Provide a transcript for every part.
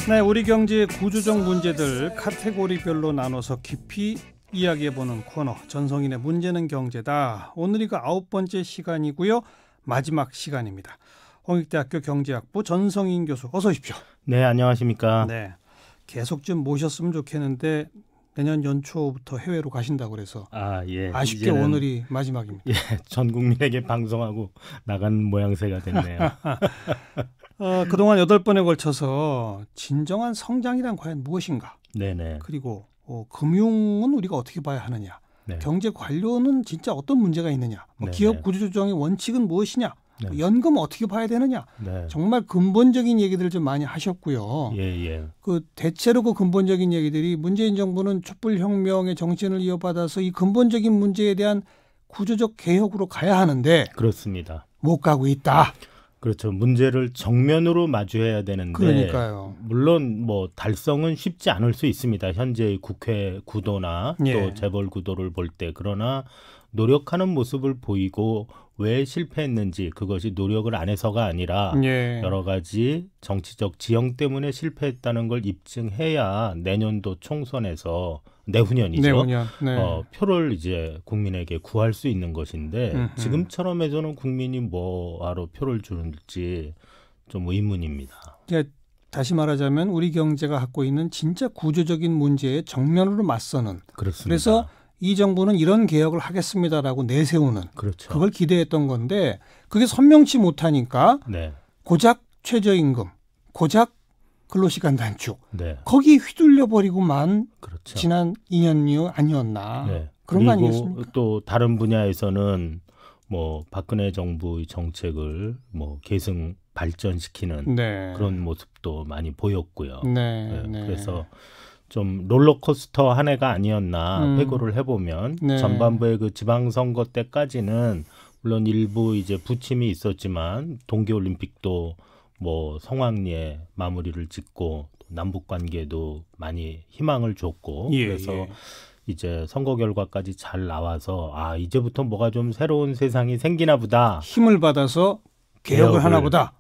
네, 우리 경제의 구조적 문제들 카테고리별로 나눠서 깊이 이야기해보는 코너 전성인의 문제는 경제다. 오늘이 그 9번째 시간이고요. 마지막 시간입니다. 홍익대학교 경제학부 전성인 교수 어서 오십시오. 네, 안녕하십니까. 네, 계속 좀 모셨으면 좋겠는데 내년 연초부터 해외로 가신다고 그래서 예. 아쉽게 오늘이 마지막입니다. 예, 전 국민에게 방송하고 나간 모양새가 됐네요. 그동안 8번에 걸쳐서 진정한 성장이란 과연 무엇인가? 네네. 그리고 금융은 우리가 어떻게 봐야 하느냐? 네. 경제 관료는 진짜 어떤 문제가 있느냐? 기업 구조조정의 원칙은 무엇이냐? 네. 연금 어떻게 봐야 되느냐? 네. 정말 근본적인 얘기들을 좀 많이 하셨고요. 예. 대체로 그 근본적인 얘기들이 문재인 정부는 촛불혁명의 정신을 이어받아서 이 근본적인 문제에 대한 구조적 개혁으로 가야 하는데 그렇습니다. 못 가고 있다. 그렇죠. 문제를 정면으로 마주해야 되는데 그러니까요. 물론 달성은 쉽지 않을 수 있습니다. 현재의 국회 구도나 또 재벌 구도를 볼 때. 그러나 노력하는 모습을 보이고 왜 실패했는지 그것이 노력을 안 해서가 아니라 여러 가지 정치적 지형 때문에 실패했다는 걸 입증해야 내년도 총선에서 내후년이죠. 내후년. 표를 이제 국민에게 구할 수 있는 것인데 지금처럼 해서는 국민이 뭐하러 표를 줄지 좀 의문입니다. 다시 말하자면 우리 경제가 갖고 있는 진짜 구조적인 문제에 정면으로 맞서는. 그렇습니다. 그래서 이 정부는 이런 개혁을 하겠습니다라고 내세우는. 그렇죠. 그걸 기대했던 건데 그게 선명치 못하니까 고작 최저임금, 고작 근로시간 단축. 거기에 휘둘려버리고만 지난 2년 아니었나. 그런 거 아니겠습니까? 또 다른 분야에서는 박근혜 정부의 정책을 계승 발전시키는 그런 모습도 많이 보였고요. 그래서 좀 롤러코스터 한 해가 아니었나 회고를 해보면 전반부의 그 지방선거 때까지는 물론 일부 이제 부침이 있었지만 동계올림픽도 성황리에 마무리를 짓고 남북 관계도 많이 희망을 줬고 그래서 이제 선거 결과까지 잘 나와서 이제부터 뭐가 좀 새로운 세상이 생기나 보다. 힘을 받아서 개혁을 하나 보다.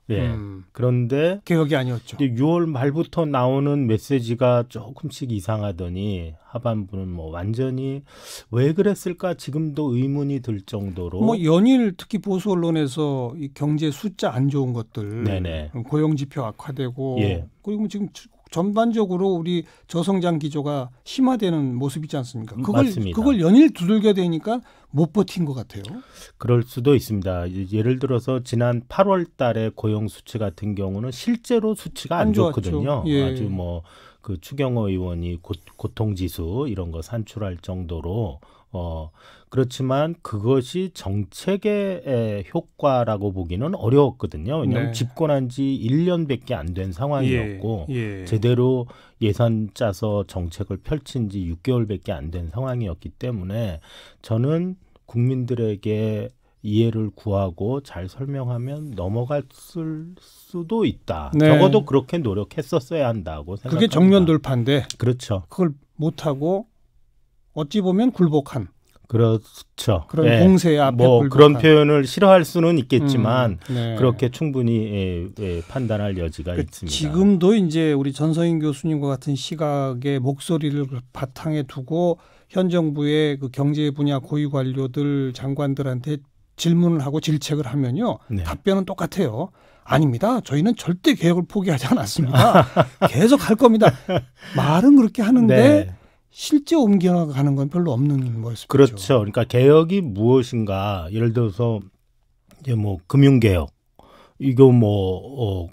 그런데 개혁이 아니었죠. 6월 말부터 나오는 메시지가 조금씩 이상하더니 하반부는 완전히 왜 그랬을까 지금도 의문이 들 정도로 연일 특히 보수 언론에서 이 경제 숫자 안 좋은 것들 고용 지표 악화되고 그리고 지금 전반적으로 우리 저성장 기조가 심화되는 모습이지 않습니까? 그걸 연일 두들겨 대니까 못 버틴 것 같아요. 그럴 수도 있습니다. 예를 들어서 지난 8월 달에 고용 수치 같은 경우는 실제로 수치가 안 좋거든요. 아주 그 추경호 의원이 고통지수 이런 거 산출할 정도로 그렇지만 그것이 정책의 효과라고 보기는 어려웠거든요. 왜냐하면 집권한 지 1년밖에 안 된 상황이었고 제대로 예산 짜서 정책을 펼친 지 6개월밖에 안 된 상황이었기 때문에 저는 국민들에게 이해를 구하고 잘 설명하면 넘어갔을 수도 있다. 적어도 그렇게 노력했었어야 한다고 생각합니다. 그게 정면 돌파인데 그렇죠. 그걸 못하고 어찌 보면 굴복한. 그렇죠. 그런 공세 앞에 굴복한. 그런 표현을 싫어할 수는 있겠지만 그렇게 충분히 판단할 여지가 있습니다. 지금도 이제 우리 전성인 교수님과 같은 시각의 목소리를 바탕에 두고 현 정부의 그 경제 분야 고위 관료들 장관들한테 질문을 하고 질책을 하면요. 답변은 똑같아요. 아닙니다. 저희는 절대 개혁을 포기하지 않았습니다. 계속 할 겁니다. 말은 그렇게 하는데 실제 옮겨가는 건 별로 없는 모습이죠. 그렇죠. 그러니까 개혁이 무엇인가. 예를 들어서 이제 금융개혁. 이거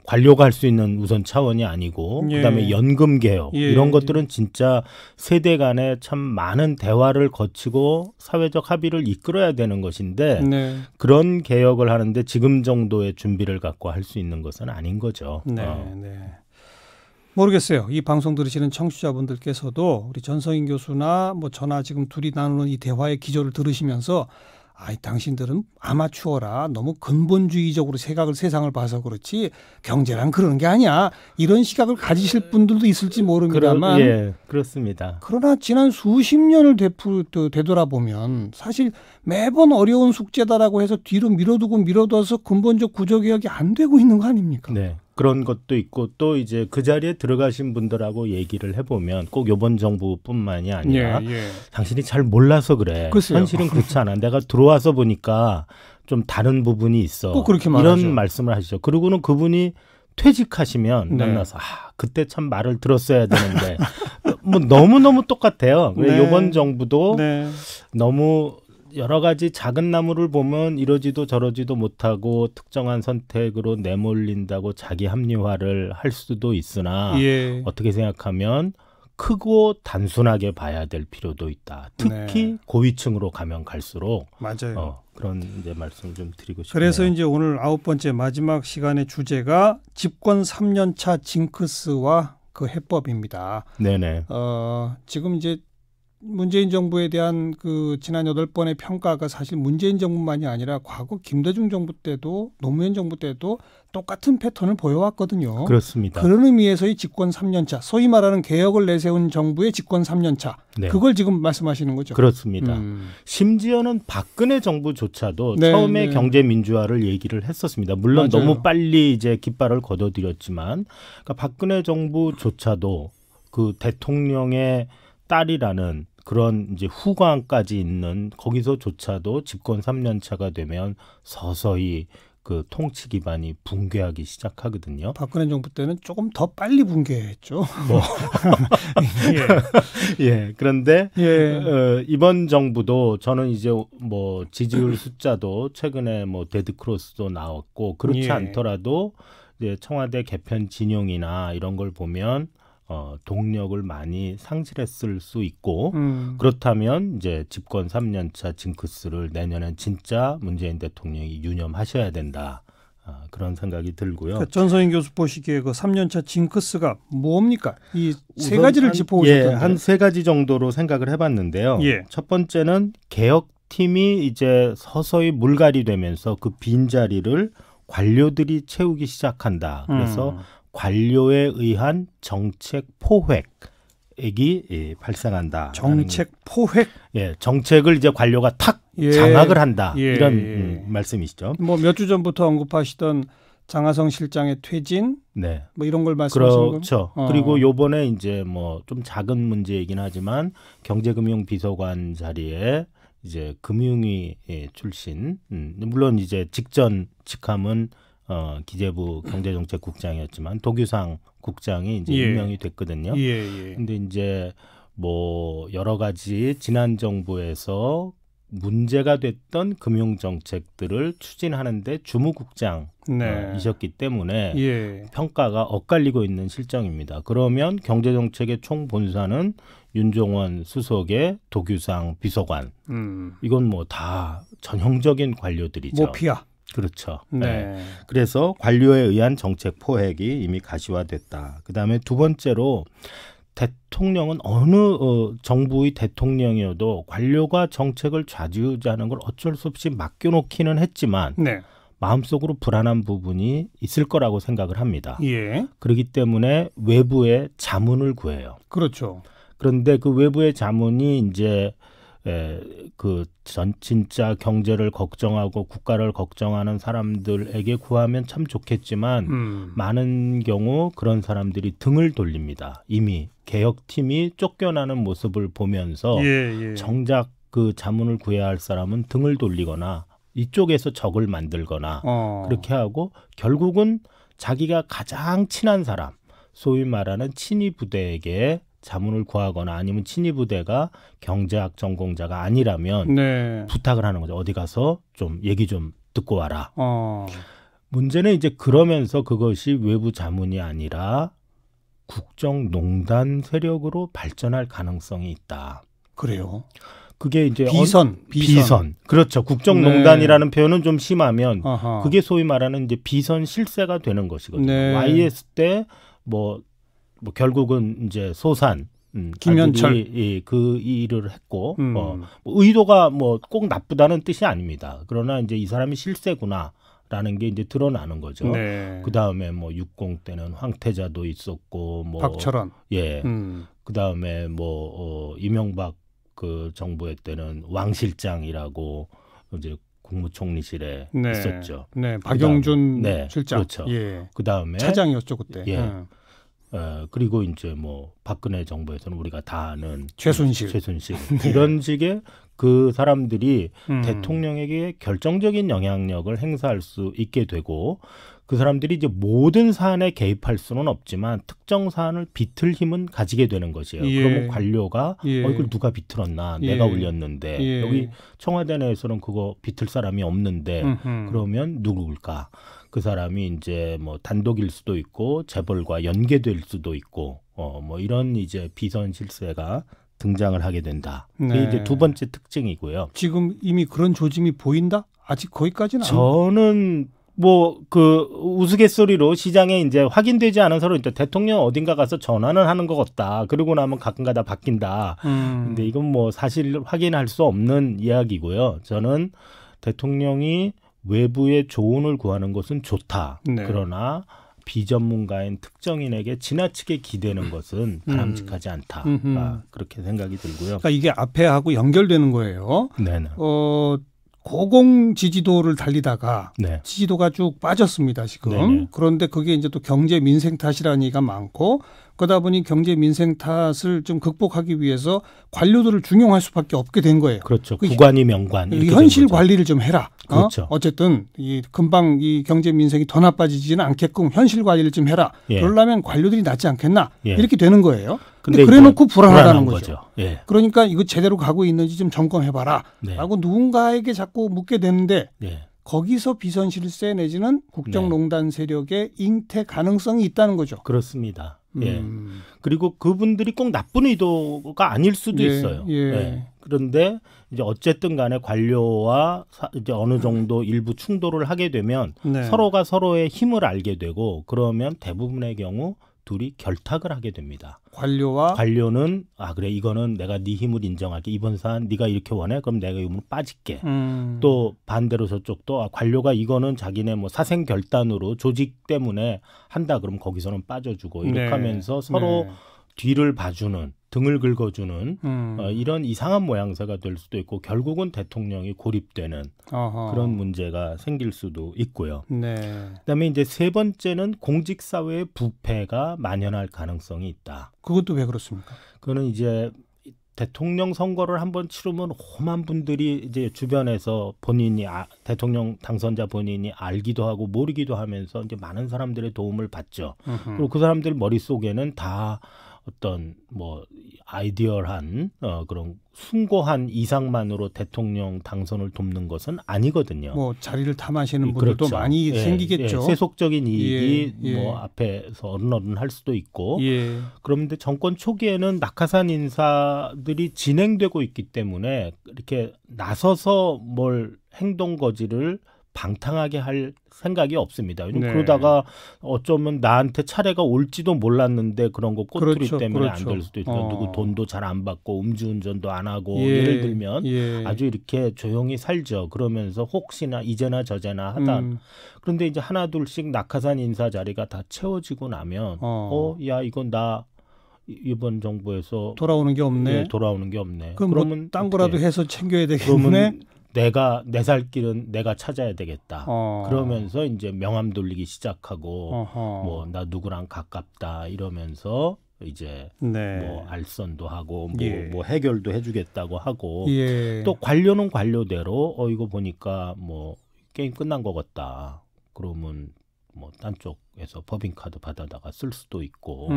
관료가 할 수 있는 우선 차원이 아니고 그다음에 연금 개혁 이런 것들은 진짜 세대 간에 참 많은 대화를 거치고 사회적 합의를 이끌어야 되는 것인데 그런 개혁을 하는데 지금 정도의 준비를 갖고 할 수 있는 것은 아닌 거죠. 모르겠어요. 이 방송 들으시는 청취자분들께서도 우리 전성인 교수나 저나 지금 둘이 나누는 이 대화의 기조를 들으시면서 당신들은 아마추어라 너무 근본주의적으로 세상을 봐서 그렇지 경제란 그런 게 아니야. 이런 시각을 가지실 분들도 있을지 모릅니다만 그렇습니다. 그러나 지난 수십 년을 되돌아보면 사실 매번 어려운 숙제다라고 해서 뒤로 밀어두어서 근본적 구조개혁이 안 되고 있는 거 아닙니까? 그런 것도 있고 또 이제 그 자리에 들어가신 분들하고 얘기를 해보면 꼭 이번 정부뿐만이 아니라 당신이 잘 몰라서 그래. 글쎄요. 현실은 그렇지 않아. 내가 들어와서 보니까 좀 다른 부분이 있어. 꼭 그렇게 말하죠. 이런 말씀을 하시죠. 그리고는 그분이 퇴직하시면 만나서 그때 참 말을 들었어야 되는데 뭐 너무너무 똑같아요. 이번 정부도 너무 여러 가지 작은 나무를 보면 이러지도 저러지도 못하고 특정한 선택으로 내몰린다고 자기 합리화를 할 수도 있으나 어떻게 생각하면 크고 단순하게 봐야 될 필요도 있다. 특히 고위층으로 가면 갈수록 맞아요. 그런 이제 말씀 좀 드리고 싶네요. 그래서 이제 오늘 9번째 마지막 시간의 주제가 집권 3년차 징크스와 그 해법입니다. 네네. 지금 이제 문재인 정부에 대한 그 지난 8번의 평가가 사실 문재인 정부만이 아니라 과거 김대중 정부 때도 노무현 정부 때도 똑같은 패턴을 보여왔거든요. 그렇습니다. 그런 의미에서의 집권 3년차, 소위 말하는 개혁을 내세운 정부의 집권 3년차. 그걸 지금 말씀하시는 거죠. 그렇습니다. 심지어는 박근혜 정부조차도 처음에 경제 민주화를 얘기를 했었습니다. 물론 너무 빨리 이제 깃발을 걷어들였지만 그러니까 박근혜 정부조차도 그 대통령의 딸이라는 그런 이제 후광까지 있는 거기서조차도 집권 3년 차가 되면 서서히 그 통치 기반이 붕괴하기 시작하거든요. 박근혜 정부 때는 조금 더 빨리 붕괴했죠. 그런데 이번 정부도 저는 이제 뭐 지지율 숫자도 최근에 뭐 데드크로스도 나왔고 그렇지 않더라도 이제 청와대 개편 진영이나 이런 걸 보면 동력을 많이 상실했을 수 있고 그렇다면 이제 집권 3년차 징크스를 내년엔 진짜 문재인 대통령이 유념하셔야 된다. 그런 생각이 들고요. 그러니까 전성인 교수 보시기에 그 3년차 징크스가 뭡니까? 이 세 가지를 짚어오셨던데. 한 세 가지 정도로 생각을 해봤는데요. 첫 번째는 개혁팀이 이제 서서히 물갈이 되면서 그 빈자리를 관료들이 채우기 시작한다. 그래서 관료에 의한 정책 포획이 발생한다. 정책 포획? 정책을 이제 관료가 탁 장악을 한다. 이런 말씀이시죠. 뭐 몇 주 전부터 언급하시던 장하성 실장의 퇴진, 뭐 이런 걸 말씀하시는 거죠. 그렇죠. 그리고 요번에 이제 뭐 좀 작은 문제이긴 하지만 경제금융비서관 자리에 이제 금융위 출신, 물론 이제 직전 직함은 기재부 경제정책국장이었지만 도규상 국장이 이제 임명이 됐거든요. 근데 이제 뭐 여러 가지 지난 정부에서 문제가 됐던 금융 정책들을 추진하는데 주무국장이셨기 때문에 평가가 엇갈리고 있는 실정입니다. 그러면 경제정책의 총본사는 윤종원 수석의 도규상 비서관, 이건 뭐 다 전형적인 관료들이죠. 모피아. 그렇죠. 그래서 관료에 의한 정책 포획이 이미 가시화됐다. 그다음에 두 번째로 대통령은 어느 정부의 대통령이어도 관료가 정책을 좌지우지하는 걸 어쩔 수 없이 맡겨놓기는 했지만 마음속으로 불안한 부분이 있을 거라고 생각을 합니다. 그렇기 때문에 외부의 자문을 구해요. 그렇죠. 그런데 그 외부의 자문이 이제 진짜 경제를 걱정하고 국가를 걱정하는 사람들에게 구하면 참 좋겠지만 많은 경우 그런 사람들이 등을 돌립니다. 이미 개혁팀이 쫓겨나는 모습을 보면서 정작 그 자문을 구해야 할 사람은 등을 돌리거나 이쪽에서 적을 만들거나 그렇게 하고 결국은 자기가 가장 친한 사람, 소위 말하는 친위 부대에게 자문을 구하거나 아니면 친위 부대가 경제학 전공자가 아니라면 부탁을 하는 거죠. 어디 가서 좀 얘기 좀 듣고 와라. 문제는 이제 그러면서 그것이 외부 자문이 아니라 국정농단 세력으로 발전할 가능성이 있다. 그래요? 그게 이제 비선. 그렇죠. 국정농단이라는 표현은 좀 심하면 그게 소위 말하는 이제 비선 실세가 되는 것이거든요. YS 때 뭐 결국은 이제 소산 김현철 그 일을 했고 뭐 의도가 뭐 꼭 나쁘다는 뜻이 아닙니다. 그러나 이제 이 사람이 실세구나라는 게 이제 드러나는 거죠. 그 다음에 뭐 60 때는 황태자도 있었고 뭐 박철원 그 다음에 뭐 이명박 그 정부의 때는 왕 실장이라고 이제 국무총리실에 네. 있었죠. 네, 박영준 네, 실장. 그렇죠. 예. 그다음에 차장이었죠 그때. 예. 그리고 이제 뭐 박근혜 정부에서는 우리가 다 아는 최순실 네. 이런 식의 그 사람들이 대통령에게 결정적인 영향력을 행사할 수 있게 되고 그 사람들이 이제 모든 사안에 개입할 수는 없지만 특정 사안을 비틀 힘은 가지게 되는 것이에요. 예. 그러면 관료가 예. 이걸 누가 비틀었나 예. 내가 올렸는데 예. 여기 청와대 내에서는 그거 비틀 사람이 없는데 그러면 누구일까? 그 사람이 이제 뭐 단독일 수도 있고 재벌과 연계될 수도 있고 뭐 이런 이제 비선 실세가 등장을 하게 된다. 네. 그게 이제 두 번째 특징이고요. 지금 이미 그런 조짐이 보인다? 아직 거기까지는 저는 뭐 그 우스갯소리로 시장에 이제 확인되지 않은 서로 이제 대통령 어딘가 가서 전화는 하는 것 같다. 그러고 나면 가끔가다 바뀐다. 근데 이건 뭐 사실 확인할 수 없는 이야기고요. 저는 대통령이 외부의 조언을 구하는 것은 좋다. 네. 그러나 비전문가인 특정인에게 지나치게 기대는 것은 바람직하지 않다. 그렇게 생각이 들고요. 그러니까 이게 앞에하고 연결되는 거예요. 네네. 고공 지지도를 달리다가 네. 지지도가 쭉 빠졌습니다, 지금. 네네. 그런데 그게 이제 또 경제 민생 탓이라는 얘기가 많고 그러다 보니 경제 민생 탓을 좀 극복하기 위해서 관료들을 중용할 수밖에 없게 된 거예요. 그렇죠. 구관이 명관. 현실 관리를 좀 해라. 그렇죠. 어쨌든 이 금방 이 경제 민생이 더 나빠지지는 않게끔 현실 관리를 좀 해라. 예. 그러려면 관료들이 낫지 않겠나. 예. 이렇게 되는 거예요. 근데 그래놓고 불안하다는 거죠. 거죠. 예. 그러니까 이거 제대로 가고 있는지 좀 점검해봐라. 네. 라고 누군가에게 자꾸 묻게 되는데 예. 거기서 비선실세 내지는 국정농단 세력의 잉태 가능성이 있다는 거죠. 그렇습니다. 예. 그리고 그분들이 꼭 나쁜 의도가 아닐 수도 예, 있어요. 예. 예. 그런데 이제 어쨌든 간에 관료와 이제 어느 정도 일부 충돌을 하게 되면 네. 서로가 서로의 힘을 알게 되고 그러면 대부분의 경우 둘이 결탁을 하게 됩니다. 관료는 그래 이거는 내가 네 힘을 인정할게. 이번 사안 네가 이렇게 원해? 그럼 내가 이거는 빠질게. 또 반대로 저쪽도 관료가 이거는 자기네 뭐 사생 결단으로 조직 때문에 한다. 그럼 거기서는 빠져주고 이렇게 네. 하면서 서로 네. 뒤를 봐주는 등을 긁어주는 이런 이상한 모양새가 될 수도 있고 결국은 대통령이 고립되는 어허. 그런 문제가 생길 수도 있고요. 네. 그다음에 이제 세 번째는 공직사회의 부패가 만연할 가능성이 있다. 그것도 왜 그렇습니까? 그거는 이제 대통령 선거를 한번 치르면 험한 분들이 이제 주변에서 본인이 대통령 당선자 본인이 알기도 하고 모르기도 하면서 이제 많은 사람들의 도움을 받죠. 그리고 그 사람들 머릿속에는 다 어떤 뭐 아이디얼한 그런 숭고한 이상만으로 대통령 당선을 돕는 것은 아니거든요. 뭐 자리를 탐하시는 분들도 그렇죠. 많이 예, 생기겠죠. 예, 세속적인 이익이 예, 예. 뭐 앞에서 어른어른 할 수도 있고. 예. 그런데 정권 초기에는 낙하산 인사들이 진행되고 있기 때문에 이렇게 나서서 뭘 행동 거지를 방탕하게 할 생각이 없습니다. 네. 그러다가 어쩌면 나한테 차례가 올지도 몰랐는데 그런 거 꼬투리 그렇죠, 때문에 그렇죠. 안 될 수도 있고 누구 돈도 잘 안 받고 음주운전도 안 하고 예, 예를 들면 예. 아주 이렇게 조용히 살죠. 그러면서 혹시나 이제나 저제나 하다. 그런데 이제 하나 둘씩 낙하산 인사 자리가 다 채워지고 나면 야 이건 나 이번 정부에서 돌아오는 게 없네. 예, 돌아오는 게 없네. 그러면 뭐 딴 거라도 해서 챙겨야 되겠네. 그러면 내가 내 살 길은 내가 찾아야 되겠다. 그러면서 이제 명함 돌리기 시작하고 뭐 나 누구랑 가깝다 이러면서 이제 네. 뭐 알선도 하고 예. 뭐 해결도 해주겠다고 하고 예. 또 관료는 관료대로 이거 보니까 뭐 게임 끝난 것 같다. 그러면 뭐 딴 쪽에서 법인카드 받아다가 쓸 수도 있고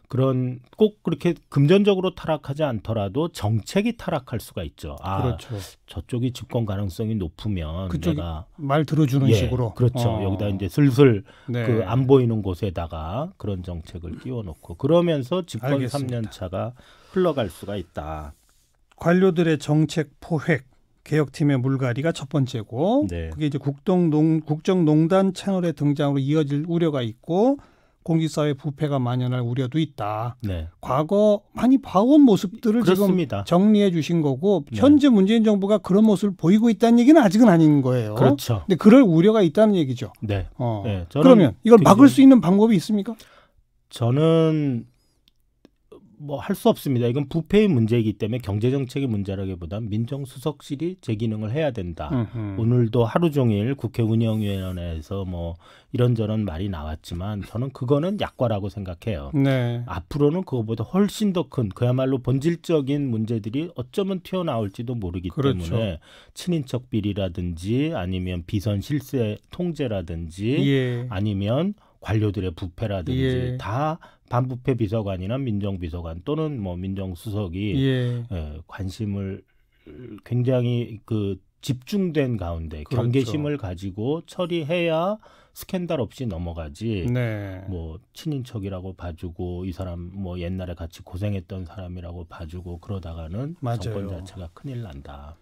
그런 꼭 그렇게 금전적으로 타락하지 않더라도 정책이 타락할 수가 있죠. 그렇죠. 저쪽이 집권 가능성이 높으면 내가 말 들어주는 식으로. 그렇죠. 여기다 이제 슬슬 네. 그 안 보이는 곳에다가 그런 정책을 끼워놓고 그러면서 집권 알겠습니다. 3년 차가 흘러갈 수가 있다. 관료들의 정책 포획. 개혁팀의 물갈이가 첫 번째고 네. 그게 이제 국정농단 채널의 등장으로 이어질 우려가 있고 공직사회 부패가 만연할 우려도 있다. 네. 과거 많이 봐온 모습들을 그렇습니다. 지금 정리해 주신 거고 현재 문재인 정부가 그런 모습을 보이고 있다는 얘기는 아직은 아닌 거예요. 그렇죠. 근데 그럴 우려가 있다는 얘기죠. 네. 네. 그러면 이걸 막을 수 있는 방법이 있습니까? 저는 뭐 할 수 없습니다. 이건 부패의 문제이기 때문에 경제정책의 문제라기보다 민정수석실이 제 기능을 해야 된다. 오늘도 하루 종일 국회 운영위원회에서 뭐 이런저런 말이 나왔지만 저는 그거는 약과라고 생각해요. 네. 앞으로는 그거보다 훨씬 더 큰 그야말로 본질적인 문제들이 어쩌면 튀어나올지도 모르기 그렇죠. 때문에 친인척 비리라든지 아니면 비선 실세 통제라든지 예. 아니면 관료들의 부패라든지 예. 다 반부패 비서관이나 민정비서관 또는 뭐 민정수석이 예. 관심을 굉장히 그 집중된 가운데 그렇죠. 경계심을 가지고 처리해야 스캔들 없이 넘어가지. 네. 뭐 친인척이라고 봐주고 이 사람 뭐 옛날에 같이 고생했던 사람이라고 봐주고 그러다가는 맞아요. 정권 자체가 큰일 난다.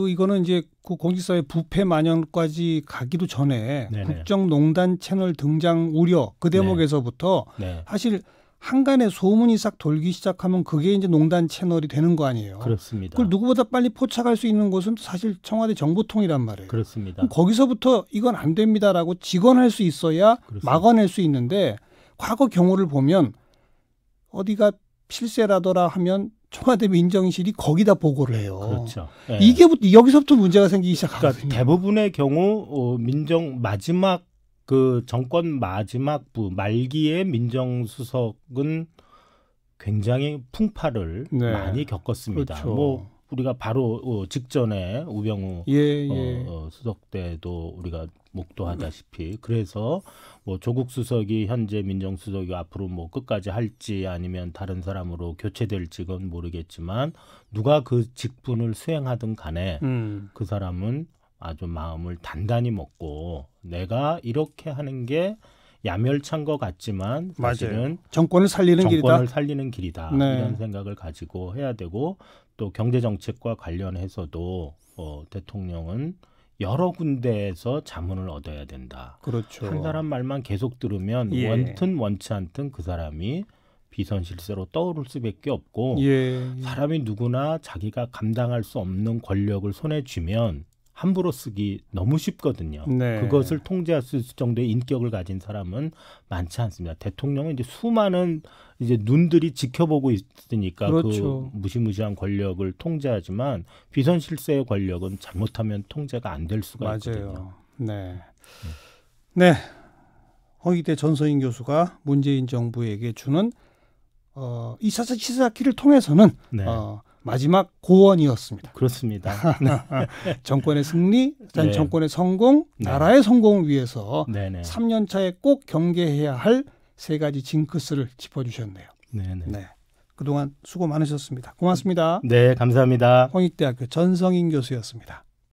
이거는 이제 그 공직사회 부패 만연까지 가기도 전에 네네. 국정농단 채널 등장 우려 그 대목에서부터 네. 사실 한간에 소문이 싹 돌기 시작하면 그게 이제 농단 채널이 되는 거 아니에요. 그렇습니다. 그걸 누구보다 빨리 포착할 수 있는 곳은 사실 청와대 정보통이란 말이에요. 그렇습니다. 그럼 거기서부터 이건 안 됩니다라고 직언할 수 있어야 그렇습니다. 막아낼 수 있는데 과거 경우를 보면 어디가 실세라더라 하면 청와대 민정실이 거기다 보고를 해요. 그렇죠. 네. 이게 여기서부터 문제가 생기기 시작하거든요. 그러니까 대부분의 경우 민정 마지막 그 정권 마지막부 말기에 민정수석은 굉장히 풍파를 네. 많이 겪었습니다. 그렇죠. 뭐 우리가 바로 직전에 우병우 수석 때도 우리가 목도하다시피 그래서 뭐 조국 수석이 현재 민정수석이 앞으로 뭐 끝까지 할지 아니면 다른 사람으로 교체될지 건 모르겠지만 누가 그 직분을 수행하든 간에 그 사람은 아주 마음을 단단히 먹고 내가 이렇게 하는 게 야멸찬 것 같지만 사실은 맞아요. 정권을 살리는 길이다. 네. 이런 생각을 가지고 해야 되고 또 경제정책과 관련해서도 대통령은 여러 군데에서 자문을 얻어야 된다. 그렇죠. 한 사람 말만 계속 들으면 원튼 원치 않든 그 사람이 비선 실세로 떠오를 수밖에 없고 사람이 누구나 자기가 감당할 수 없는 권력을 손에 쥐면 함부로 쓰기 너무 쉽거든요. 네. 그것을 통제할 수 있을 정도의 인격을 가진 사람은 많지 않습니다. 대통령은 이제 수많은 이제 눈들이 지켜보고 있으니까 그렇죠. 그 무시무시한 권력을 통제하지만 비선 실세의 권력은 잘못하면 통제가 안 될 수가 맞아요. 있거든요. 네. 허기대 전서인 교수가 문재인 정부에게 주는 2차 시사기를 통해서는 마지막 고언이었습니다. 그렇습니다. 정권의 승리, 정권의 성공, 나라의 성공을 위해서 3년 차에 꼭 경계해야 할 3가지 징크스를 짚어주셨네요. 네. 그동안 수고 많으셨습니다. 고맙습니다. 네, 감사합니다. 홍익대학교 전성인 교수였습니다.